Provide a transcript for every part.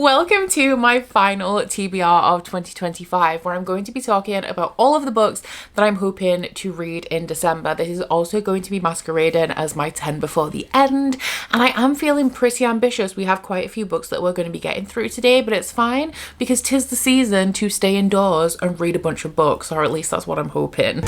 Welcome to my final TBR of 2025, where I'm going to be talking about all of the books that I'm hoping to read in December. This is also going to be masquerading as my 10 before the end, and I am feeling pretty ambitious. We have quite a few books that we're going to be getting through today, but it's fine because 'tis the season to stay indoors and read a bunch of books, or at least that's what I'm hoping.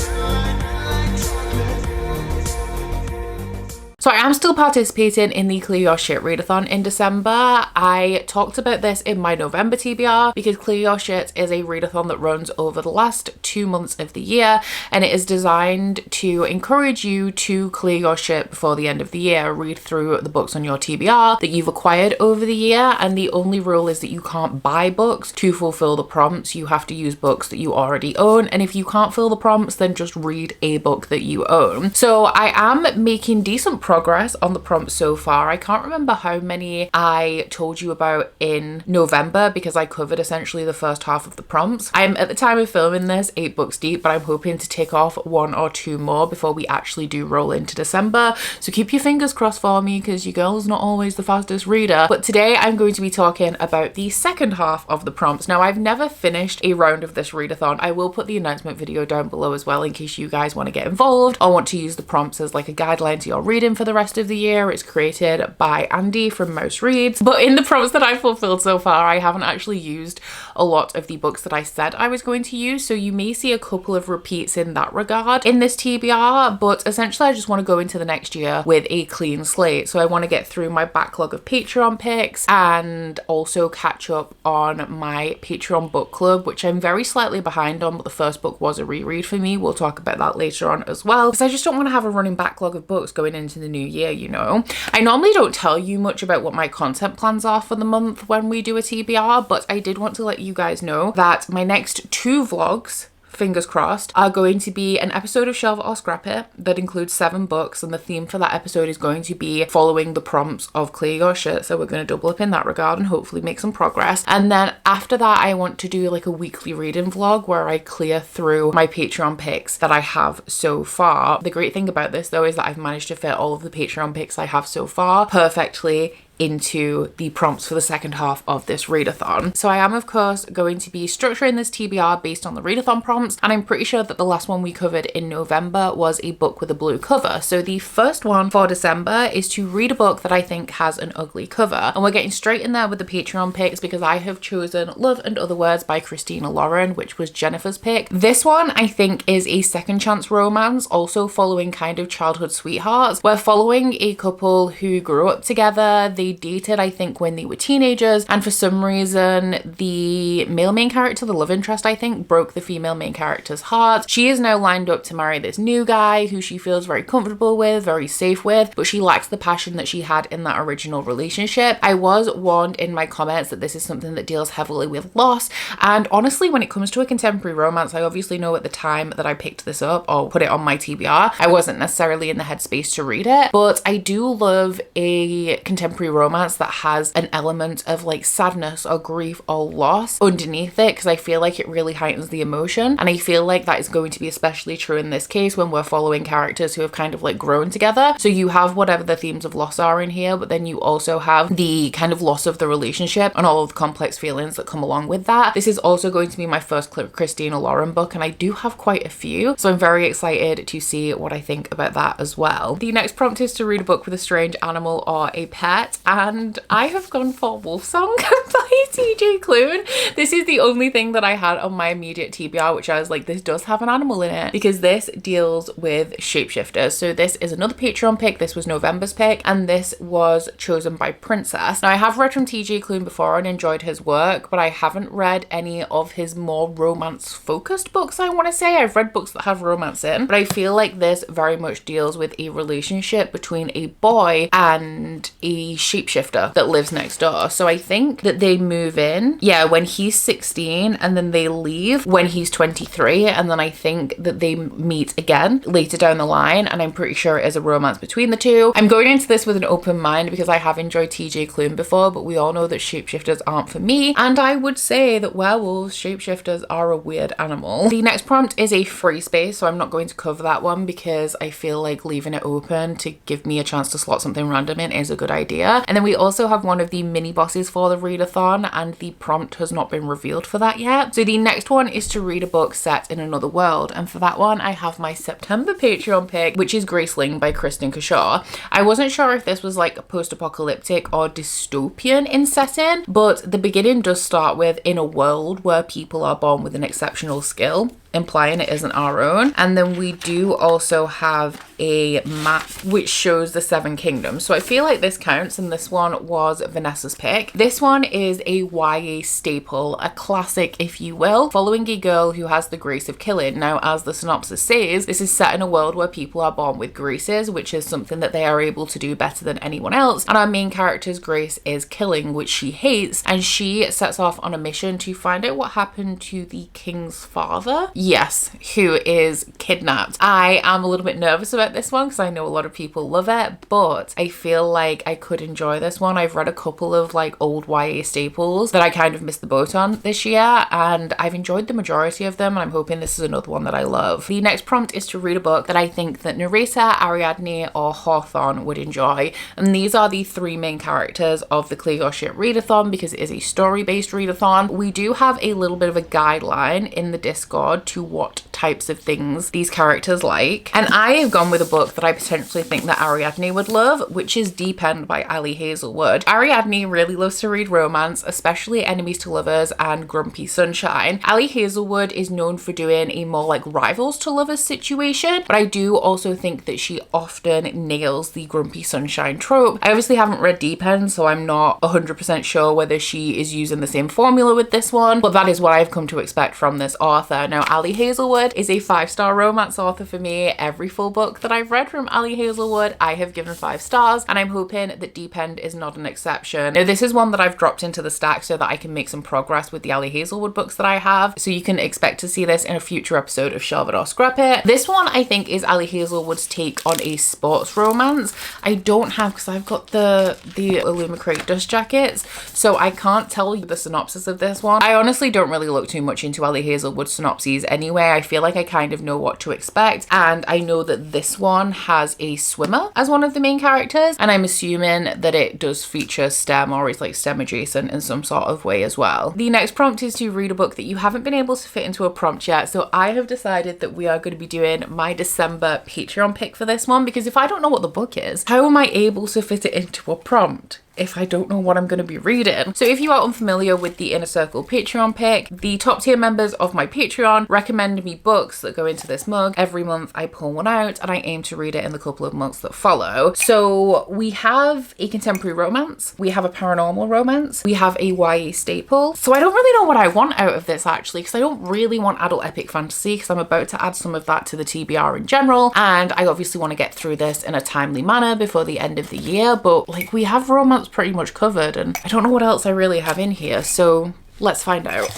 So I am still participating in the Clear Your Shit Readathon in December. I talked about this in my November TBR because Clear Your Shit is a readathon that runs over the last 2 months of the year, and it is designed to encourage you to clear your shit before the end of the year. Read through the books on your TBR that you've acquired over the year, and the only rule is that you can't buy books to fulfill the prompts. You have to use books that you already own, and if you can't fill the prompts, then just read a book that you own. So I am making decent progress on the prompts so far. I can't remember how many I told you about in November because I covered essentially the first half of the prompts. I'm at the time of filming this 8 books deep, but I'm hoping to tick off 1 or 2 more before we actually do roll into December. So keep your fingers crossed for me because your girl's not always the fastest reader. But today I'm going to be talking about the second half of the prompts. Now, I've never finished a round of this readathon. I will put the announcement video down below as well in case you guys want to get involved or want to use the prompts as like a guideline to your reading for the rest of the year. It's created by Andy from Mouse Reads. But in the prompts that I've fulfilled so far, I haven't actually used a lot of the books that I said I was going to use. So you may see a couple of repeats in that regard in this TBR, but essentially I just want to go into the next year with a clean slate. So I want to get through my backlog of Patreon picks and also catch up on my Patreon book club, which I'm very slightly behind on, but the first book was a reread for me. We'll talk about that later on as well, because I just don't want to have a running backlog of books going into the new year, you know. I normally don't tell you much about what my content plans are for the month when we do a TBR, but I did want to let you guys know that my next 2 vlogs, fingers crossed, are going to be an episode of Shelve It or Scrap It that includes 7 books, and the theme for that episode is going to be following the prompts of Clear Your Shit. So we're going to double up in that regard and hopefully make some progress. And then after that, I want to do like a weekly reading vlog where I clear through my Patreon picks that I have so far. The great thing about this though is that I've managed to fit all of the Patreon picks I have so far perfectly into the prompts for the second half of this readathon. So I am of course going to be structuring this TBR based on the readathon prompts, and I'm pretty sure that the last one we covered in November was a book with a blue cover. So the first one for December is to read a book that I think has an ugly cover, and we're getting straight in there with the Patreon picks because I have chosen Love and Other Words by Christina Lauren, which was Jennifer's pick. This one I think is a second chance romance, also following kind of childhood sweethearts. We're following a couple who grew up together. They dated, I think, when they were teenagers, and for some reason the male main character, the love interest, I think, broke the female main character's heart. She is now lined up to marry this new guy who she feels very comfortable with, very safe with, but she lacks the passion that she had in that original relationship. I was warned in my comments that this is something that deals heavily with loss, and honestly, when it comes to a contemporary romance, I obviously know at the time that I picked this up or put it on my TBR, I wasn't necessarily in the headspace to read it, but I do love a contemporary romance that has an element of like sadness or grief or loss underneath it, because I feel like it really heightens the emotion, and I feel like that is going to be especially true in this case when we're following characters who have kind of like grown together. So you have whatever the themes of loss are in here, but then you also have the kind of loss of the relationship and all of the complex feelings that come along with that. This is also going to be my first Christina Lauren book, and I do have quite a few, so I'm very excited to see what I think about that as well. The next prompt is to read a book with a strange animal or a pet, and I have gone for Wolfsong by TJ Klune. This is the only thing that I had on my immediate TBR, which I was like, this does have an animal in it, because this deals with shapeshifters. So this is another Patreon pick. This was November's pick, and this was chosen by Princess. Now, I have read from TJ Klune before and enjoyed his work, but I haven't read any of his more romance focused books. I want to say I've read books that have romance in, but I feel like this very much deals with a relationship between a boy and a shapeshifter that lives next door. So I think that they move in twin. Yeah, when he's 16 and then they leave when he's 23, and then I think that they meet again later down the line, and I'm pretty sure it is a romance between the two. I'm going into this with an open mind because I have enjoyed TJ Klune before, but we all know that shapeshifters aren't for me, and I would say that werewolves, shapeshifters are a weird animal. The next prompt is a free space, so I'm not going to cover that one because I feel like leaving it open to give me a chance to slot something random in is a good idea. And then we also have one of the mini bosses for the readathon, and the prompt has not been revealed for that yet. So the next one is to read a book set in another world, and for that one I have my September Patreon pick, which is Graceling by Kristen Kashaw. I wasn't sure if this was like a post-apocalyptic or dystopian in setting, but the beginning does start with in a world where people are born with an exceptional skill, implying it isn't our own. And then we do also have a map which shows the 7 kingdoms. So I feel like this counts, and this one was Vanessa's pick. This one is a YA staple, a classic if you will, following a girl who has the grace of killing. Now, as the synopsis says, this is set in a world where people are born with graces, which is something that they are able to do better than anyone else. And our main character's grace is killing, which she hates, and she sets off on a mission to find out what happened to the king's father. Yes, who is kidnapped. I am a little bit nervous about this one because I know a lot of people love it, but I feel like I could enjoy this one. I've read a couple of like old YA staples that I kind of missed the boat on this year, and I've enjoyed the majority of them, and I'm hoping this is another one that I love. The next prompt is to read a book that I think that narrator, Ariadne, or Hawthorne would enjoy, and these are the 3 main characters of the Clear Your Shit readathon because it is a story-based readathon. We do have a little bit of a guideline in the Discord to what types of things these characters like, and I have gone with a book that I potentially think that Ariadne would love, which is Deep End by Ali Hazelwood. Ariadne really loves to read romance, especially enemies to lovers and Grumpy Sunshine. Ali Hazelwood is known for doing a more like rivals to lovers situation, but I do also think that she often nails the Grumpy Sunshine trope. I obviously haven't read Deep End, so I'm not 100% sure whether she is using the same formula with this one, but that is what I've come to expect from this author. Now, Ali Hazelwood is a 5-star romance author for me. Every full book that I've read from Ali Hazelwood, I have given 5 stars, and I'm hoping that Deep End is not an exception. Now, this is one that I've dropped into the stack so that I can make some progress with the Ali Hazelwood books that I have, so you can expect to see this in a future episode of Shelve It or Scrap It. This one, I think, is Ali Hazelwood's take on a sports romance. I don't have, because I've got the Illumicrate dust jackets, so I can't tell you the synopsis of this one. I honestly don't really look too much into Ali Hazelwood synopses anyway. I feel like I kind of know what to expect, and I know that this one has a swimmer as one of the main characters, and I'm assuming that it does feature STEM or is like STEM adjacent in some sort of way as well. The next prompt is to read a book that you haven't been able to fit into a prompt yet, so I have decided that we are going to be doing my December Patreon pick for this one, because if I don't know what the book is, how am I able to fit it into a prompt if I don't know what I'm going to be reading? So if you are unfamiliar with the Inner Circle Patreon pick, the top tier members of my Patreon recommend me books that go into this mug. Every month I pull one out and I aim to read it in the couple of months that follow. So we have a contemporary romance, we have a paranormal romance, we have a YA staple. So I don't really know what I want out of this actually, because I don't really want adult epic fantasy, because I'm about to add some of that to the TBR in general, and I obviously want to get through this in a timely manner before the end of the year, but like we have romance pretty much covered, and I don't know what else I really have in here, so let's find out.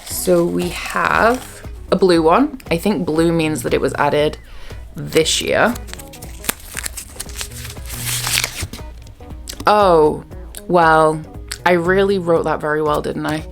So we have a blue one. I think blue means that it was added this year. Oh, well, I really wrote that very well, didn't I?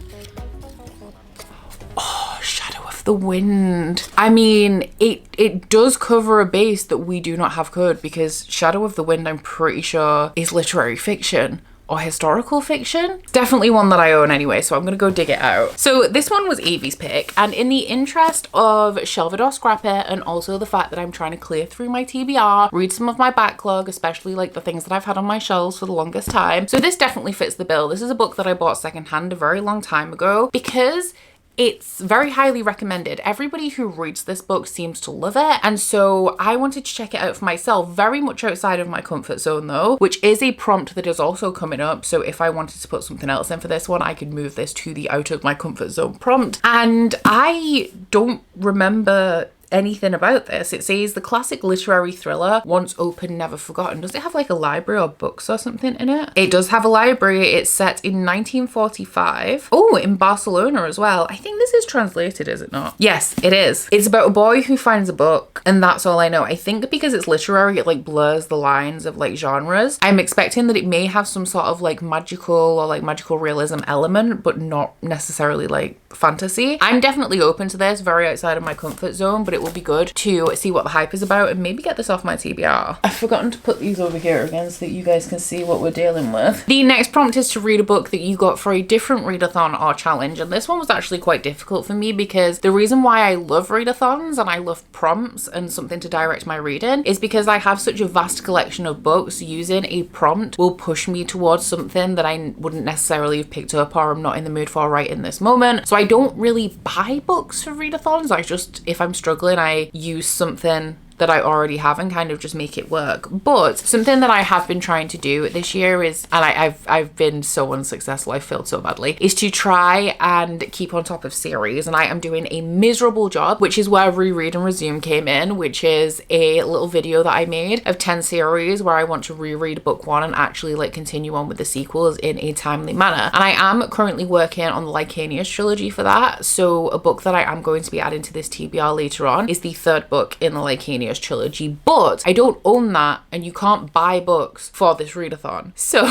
The Wind. I mean, it does cover a base that we do not have covered, because Shadow of the Wind, I'm pretty sure, is literary fiction or historical fiction. Definitely one that I own anyway, so I'm gonna go dig it out. So this one was Evie's pick, and in the interest of Shelve It or Scrap It, and also the fact that I'm trying to clear through my TBR, read some of my backlog, especially like the things that I've had on my shelves for the longest time, so this definitely fits the bill. This is a book that I bought secondhand a very long time ago because it's very highly recommended. Everybody who reads this book seems to love it, and so I wanted to check it out for myself, very much outside of my comfort zone though, which is a prompt that is also coming up. So if I wanted to put something else in for this one, I could move this to the out of my comfort zone prompt. And I don't remember anything about this. It says the classic literary thriller, once open, never forgotten. Does it have like a library or books or something in it? It does have a library. It's set in 1945. Oh, in Barcelona as well. I think this is translated, is it not? Yes, it is. It's about a boy who finds a book, and that's all I know. I think because it's literary, it like blurs the lines of like genres. I'm expecting that it may have some sort of like magical or like magical realism element, but not necessarily like fantasy. I'm definitely open to this, very outside of my comfort zone, but it will be good to see what the hype is about and maybe get this off my TBR. I've forgotten to put these over here again so that you guys can see what we're dealing with. The next prompt is to read a book that you got for a different readathon or challenge, and this one was actually quite difficult for me because the reason why I love readathons and I love prompts and something to direct my reading is because I have such a vast collection of books. Using a prompt will push me towards something that I wouldn't necessarily have picked up or I'm not in the mood for right in this moment. So I don't really buy books for readathons. I just, if I'm struggling, I use something that I already have and kind of just make it work. But something that I have been trying to do this year is, and I've been so unsuccessful, I failed so badly, is to try and keep on top of series. And I am doing a miserable job, which is where Reread and Resume came in, which is a little video that I made of 10 series where I want to reread book one and actually like continue on with the sequels in a timely manner. And I am currently working on the Lycanius trilogy for that. So a book that I am going to be adding to this TBR later on is the third book in the Lycanius trilogy, but I don't own that and you can't buy books for this readathon. So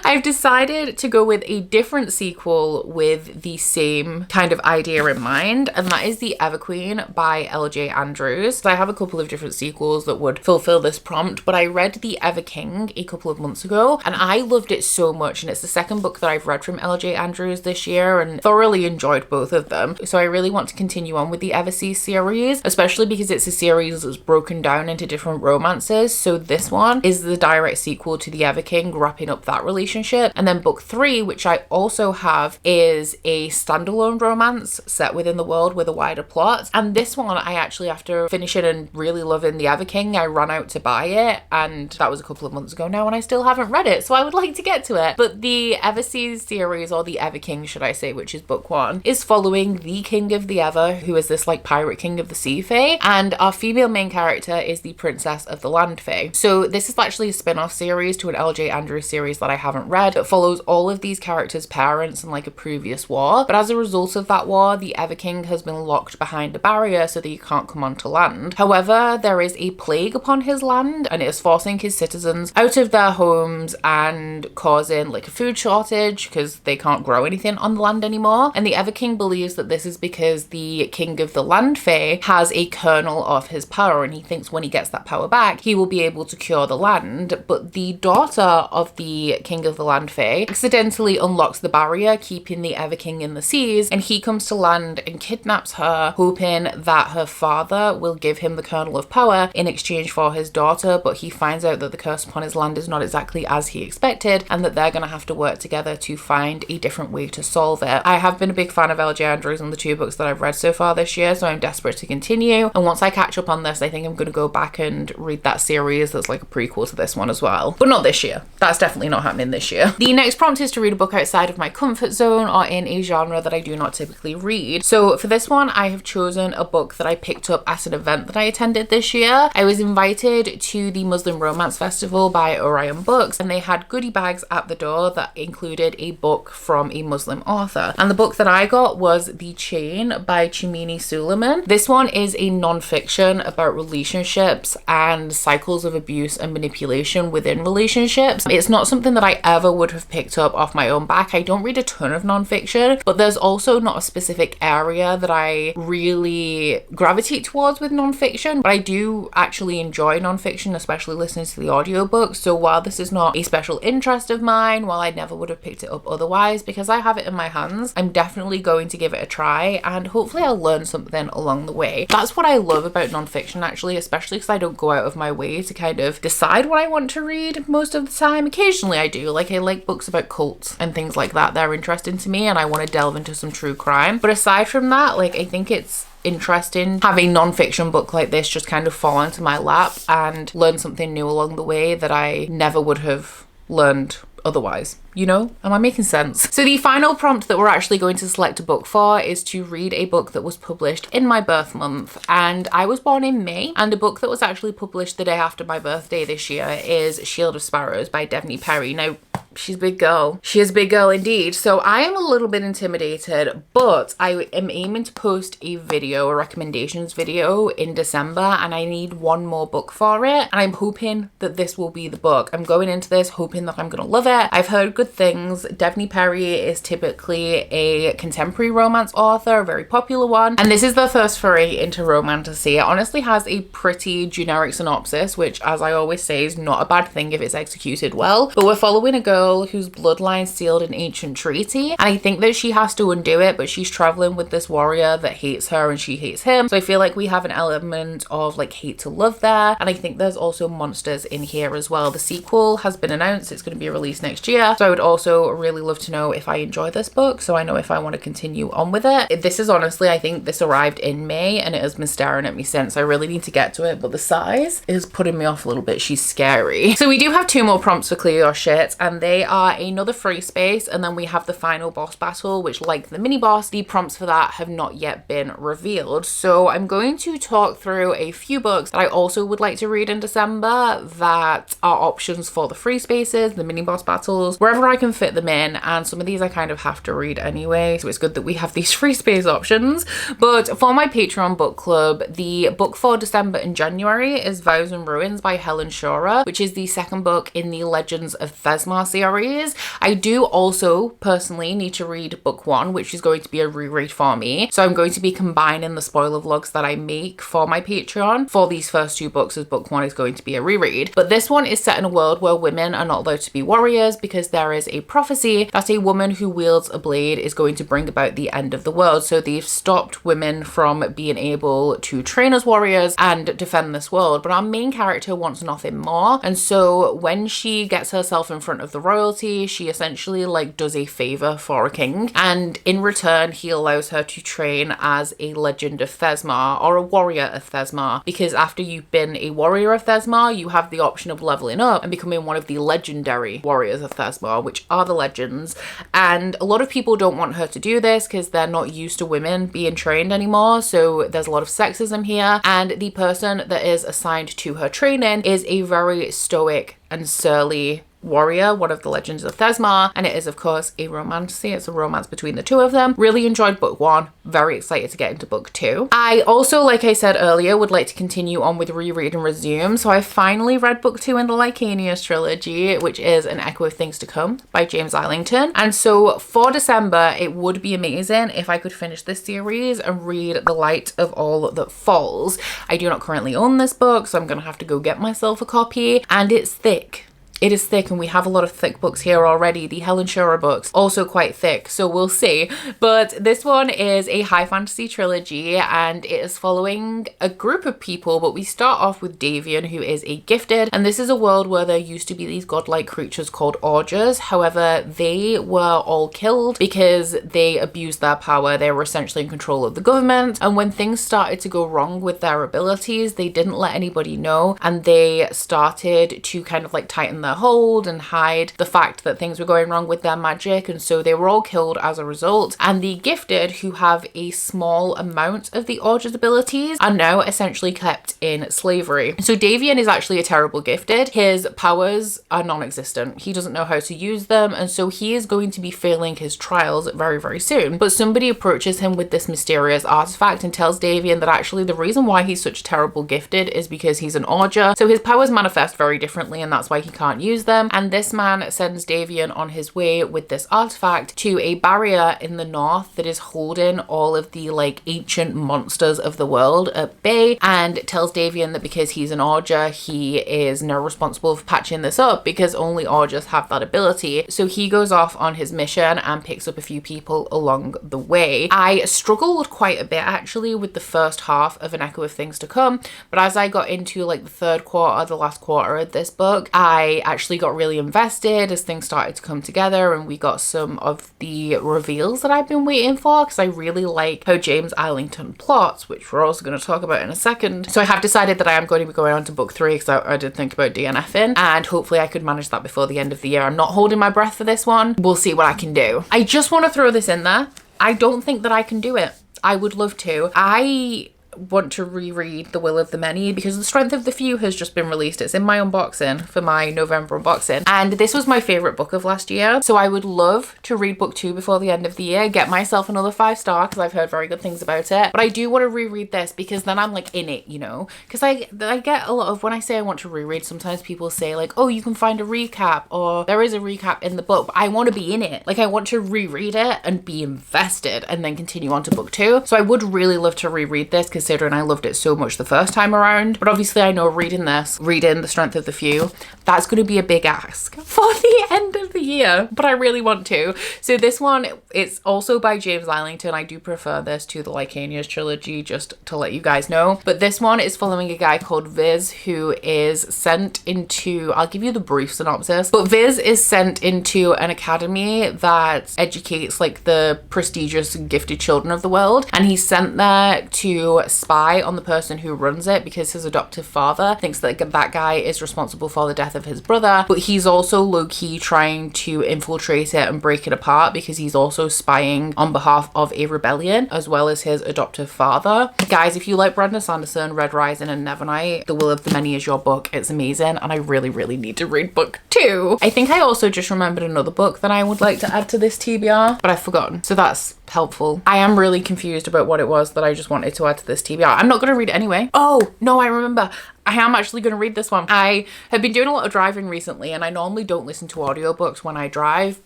I've decided to go with a different sequel with the same kind of idea in mind, and that is the Everqueen by L.J. Andrews. So I have a couple of different sequels that would fulfill this prompt, but I read the Everking a couple of months ago and I loved it so much, and it's the second book that I've read from L.J. Andrews this year and thoroughly enjoyed both of them. So I really want to continue on with the Eversea series, especially because it's a series that's broken down into different romances. So this one is the direct sequel to the Everking, wrapping up that relationship. And then book 3, which I also have, is a standalone romance set within the world with a wider plot. And this one, I actually, after finishing and really loving the Everking, I ran out to buy it, and that was a couple of months ago now, and I still haven't read it, so I would like to get to it. But the Eversea series, or the Everking should I say, which is book 1, is following the King of the Ever, who is this like pirate king of the sea fae, and our female main character is the Princess of the Land Fae. So this is actually a spin-off series to an L.J. Andrews series that I haven't read. It follows all of these characters' parents in like a previous war, but as a result of that war, the Everking has been locked behind a barrier so that he can't come onto land. However, there is a plague upon his land, and it is forcing his citizens out of their homes and causing like a food shortage because they can't grow anything on the land anymore. And the Everking believes that this is because the King of the Land Fae has a kernel of his power, and he thinks when he gets that power back, he will be able to cure the land. But the daughter of the King of the Land Fae accidentally unlocks the barrier, keeping the Everking in the seas, and he comes to land and kidnaps her, hoping that her father will give him the kernel of power in exchange for his daughter. But he finds out that the curse upon his land is not exactly as he expected, and that they're going to have to work together to find a different way to solve it. I have been a big fan of L.J. Andrews and the 2 books that I've read so far this year, so I'm desperate to continue. And once I catch up on this, I think I'm going to go back and read that series that's like a prequel to this one as well. But not this year. That's definitely not happening this year. The next prompt is to read a book outside of my comfort zone or in a genre that I do not typically read. So for this one, I have chosen a book that I picked up at an event that I attended this year. I was invited to the Muslim Romance Festival by Orion Books, and they had goodie bags at the door that included a book from a Muslim author. And the book that I got was The Chain by Chimini Suleiman. This one is a non-fiction about relationships and cycles of abuse and manipulation within relationships. It's not something that I ever would have picked up off my own back. I don't read a ton of non-fiction, but there's also not a specific area that I really gravitate towards with non-fiction. But I do actually enjoy non-fiction, especially listening to the audiobooks. So while this is not a special interest of mine, while I never would have picked it up otherwise, because I have it in my hands, I'm definitely going to give it a try, and hopefully I'll learn something along the way. That's what I love about non-fiction actually, especially because I don't go out of my way to kind of decide what I want to read most of the time. Occasionally I do, like I like books about cults and things like that. They're interesting to me, and I want to delve into some true crime. But aside from that, like I think it's interesting having non-fiction book like this just kind of fall into my lap and learn something new along the way that I never would have learned otherwise. You know, am I making sense? So the final prompt that we're actually going to select a book for is to read a book that was published in my birth month, and I was born in May, and a book that was actually published the day after my birthday this year is Shield of Sparrows by Devney Perry. Now, she's a big girl. She is a big girl indeed. So I am a little bit intimidated, but I am aiming to post a video, a recommendations video in December, and I need one more book for it. And I'm hoping that this will be the book. I'm going into this hoping that I'm going to love it. I've heard good things. Devney Perry is typically a contemporary romance author, a very popular one. And this is the first foray into romantasy. It honestly has a pretty generic synopsis, which, as I always say, is not a bad thing if it's executed well. But we're following a girl whose bloodline sealed an ancient treaty, and I think that she has to undo it, but she's traveling with this warrior that hates her and she hates him. So I feel like we have an element of like hate to love there, and I think there's also monsters in here as well. The sequel has been announced. It's going to be released next year, so I would also really love to know if I enjoy this book, so I know if I want to continue on with it. This is honestly, I think this arrived in May and it has been staring at me since. I really need to get to it, but the size is putting me off a little bit. She's scary. So we do have 2 more prompts for Clear Your Shit, and they are another free space, and then we have the final boss battle, which, like the mini boss, the prompts for that have not yet been revealed. So I'm going to talk through a few books that I also would like to read in December that are options for the free spaces, the mini boss battles, wherever I can fit them in, and some of these I kind of have to read anyway, so it's good that we have these free space options. But for my Patreon book club, the book for December and January is Vows and Ruins by Helen Shura, which is the second book in the Legends of Thesmar series. I do also personally need to read book 1, which is going to be a reread for me, so I'm going to be combining the spoiler vlogs that I make for my Patreon for these first 2 books, as book 1 is going to be a reread. But this one is set in a world where women are not allowed to be warriors because there is a prophecy that a woman who wields a blade is going to bring about the end of the world. So they've stopped women from being able to train as warriors and defend this world, but our main character wants nothing more, and so when she gets herself in front of the royalty, she essentially like does a favor for a king, and in return he allows her to train as a legend of Thesmar, or a warrior of Thesmar, because after you've been a warrior of Thesmar, you have the option of leveling up and becoming one of the legendary warriors of Thesmar, which are the legends. And a lot of people don't want her to do this because they're not used to women being trained anymore, so there's a lot of sexism here, and the person that is assigned to her training is a very stoic and surly warrior, one of the legends of Thesmar, and it is of course a romance. It's a romance between the 2 of them. Really enjoyed book 1, very excited to get into book 2. I also, like I said earlier, would like to continue on with reread and resume, so I finally read book 2 in the Lycanius trilogy, which is An Echo of Things to Come by James Islington. And so for December, it would be amazing if I could finish this series and read The Light of All That Falls. I do not currently own this book, so I'm gonna have to go get myself a copy, and it's thick. It is thick, and we have a lot of thick books here already. The Helen Shura books, also quite thick, so we'll see. But this one is a high fantasy trilogy, and it is following a group of people, but we start off with Davian, who is a gifted, and this is a world where there used to be these godlike creatures called augurs. However, they were all killed because they abused their power. They were essentially in control of the government, and when things started to go wrong with their abilities, they didn't let anybody know, and they started to kind of like tighten their hold and hide the fact that things were going wrong with their magic, and so they were all killed as a result. And the gifted, who have a small amount of the augur's abilities, are now essentially kept in slavery. So Davian is actually a terrible gifted. His powers are non-existent. He doesn't know how to use them, and so he is going to be failing his trials very, very soon. But somebody approaches him with this mysterious artifact and tells Davian that actually the reason why he's such a terrible gifted is because he's an augur. So his powers manifest very differently, and that's why he can't use them. And this man sends Davian on his way with this artifact to a barrier in the north that is holding all of the like ancient monsters of the world at bay, and tells Davian that because he's an augur, he is now responsible for patching this up because only augurs have that ability. So he goes off on his mission and picks up a few people along the way. I struggled quite a bit actually with the first half of An Echo of Things to Come, but as I got into like the 3rd quarter, the last quarter of this book, I actually got really invested as things started to come together and we got some of the reveals that I've been waiting for, because I really like how James Islington plots, which we're also going to talk about in a second. So I have decided that I am going to be going on to book 3, because I did think about DNFing, and hopefully I could manage that before the end of the year. I'm not holding my breath for this one. We'll see what I can do. I just want to throw this in there. I don't think that I can do it. I would love to. I want to reread The Will of the Many because The Strength of the Few has just been released. It's in my unboxing for my November unboxing, and this was my favorite book of last year, so I would love to read book 2 before the end of the year, get myself another 5-star because I've heard very good things about it. But I do want to reread this because then I'm like in it, you know, because I get a lot of, when I say I want to reread, sometimes people say like, oh, you can find a recap or there is a recap in the book, but I want to be in it. Like I want to reread it and be invested and then continue on to book 2. So I would really love to reread this, considering I loved it so much the first time around. But obviously I know reading The Strength of the Few, that's going to be a big ask for the end of the year, but I really want to. So this one, it's also by James Islington. I do prefer this to the Lycania's trilogy, just to let you guys know. But this one is following a guy called Viz, who is sent into, I'll give you the brief synopsis, but Viz is sent into an academy that educates like the prestigious and gifted children of the world, and he's sent there to spy on the person who runs it because his adoptive father thinks that that guy is responsible for the death of his brother, but he's also low-key trying to infiltrate it and break it apart because he's also spying on behalf of a rebellion as well as his adoptive father. Guys, if you like Brandon Sanderson, Red Rising and Nevernight, The Will of the Many is your book. It's amazing, and I really, really need to read book 2. I think I also just remembered another book that I would like to add to this TBR, but I've forgotten, so that's helpful. I am really confused about what it was that I just wanted to add to this TBR. I'm not going to read it anyway. Oh, no, I remember. I am actually going to read this one. I have been doing a lot of driving recently, and I normally don't listen to audiobooks when I drive,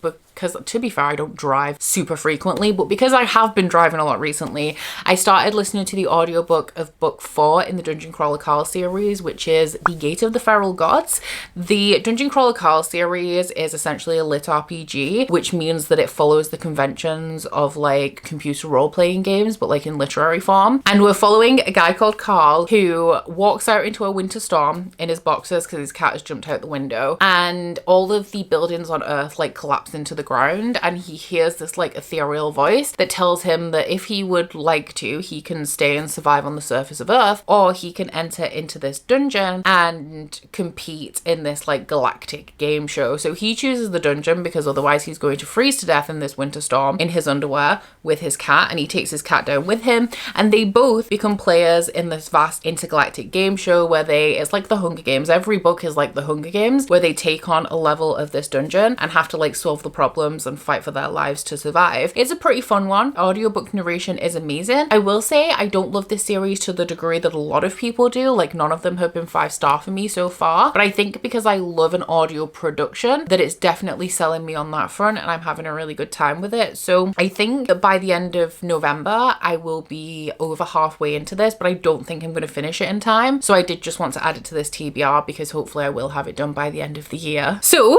because to be fair, I don't drive super frequently, but because I have been driving a lot recently, I started listening to the audiobook of book 4 in the Dungeon Crawler Carl series, which is The Gate of the Feral Gods. The Dungeon Crawler Carl series is essentially a lit RPG, which means that it follows the conventions of like computer role-playing games, but like in literary form. And we're following a guy called Carl who walks out into a winter storm in his boxers because his cat has jumped out the window, and all of the buildings on Earth like collapse into the ground, and he hears this like ethereal voice that tells him that if he would like to, he can stay and survive on the surface of Earth, or he can enter into this dungeon and compete in this like galactic game show. So he chooses the dungeon because otherwise he's going to freeze to death in this winter storm in his underwear with his cat, and he takes his cat down with him, and they both become players in this vast intergalactic game show where it's like the Hunger Games. Every book is like the Hunger Games, where they take on a level of this dungeon and have to like solve the problems and fight for their lives to survive. It's a pretty fun one. Audiobook narration is amazing. I will say I don't love this series to the degree that a lot of people do. Like none of them have been 5-star for me so far, but I think because I love an audio production that it's definitely selling me on that front, and I'm having a really good time with it. So I think that by the end of November I will be over halfway into this, but I don't think I'm going to finish it in time. So I did just want to add it to this TBR because hopefully I will have it done by the end of the year. So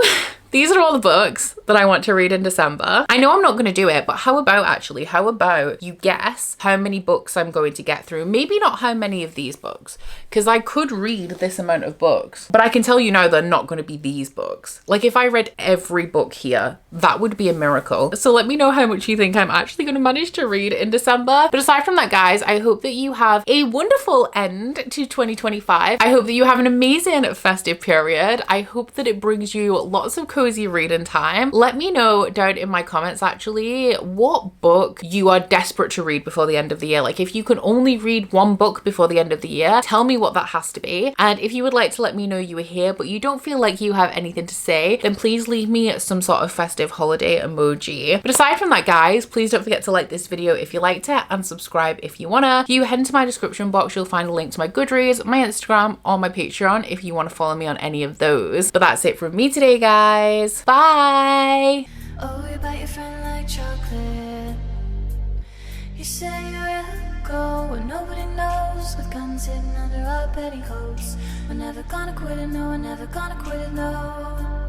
these are all the books that I want to read in December. I know I'm not going to do it, but how about you guess how many books I'm going to get through? Maybe not how many of these books, because I could read this amount of books, but I can tell you now they're not going to be these books. Like if I read every book here, that would be a miracle. So let me know how much you think I'm actually going to manage to read in December. But aside from that, guys, I hope that you have a wonderful end to 2025. I hope that you have an amazing festive period. I hope that it brings you lots of cozy reading time. Let me know down in my comments actually what book you are desperate to read before the end of the year. Like if you can only read one book before the end of the year, tell me what that has to be. And if you would like to let me know you were here but you don't feel like you have anything to say, then please leave me some sort of festive holiday emoji. But aside from that, guys, please don't forget to like this video if you liked it and subscribe if you wanna. If you head into my description box, you'll find a link to my Goodreads, my Instagram, or my Patreon if you want to follow me on any of those. But that's it from me today, guys. Bye! Oh, you bite your friend like chocolate. You say you'll go where nobody knows, with guns hidden under our petticoats. We're never gonna quit it, no, we're never gonna quit it, no.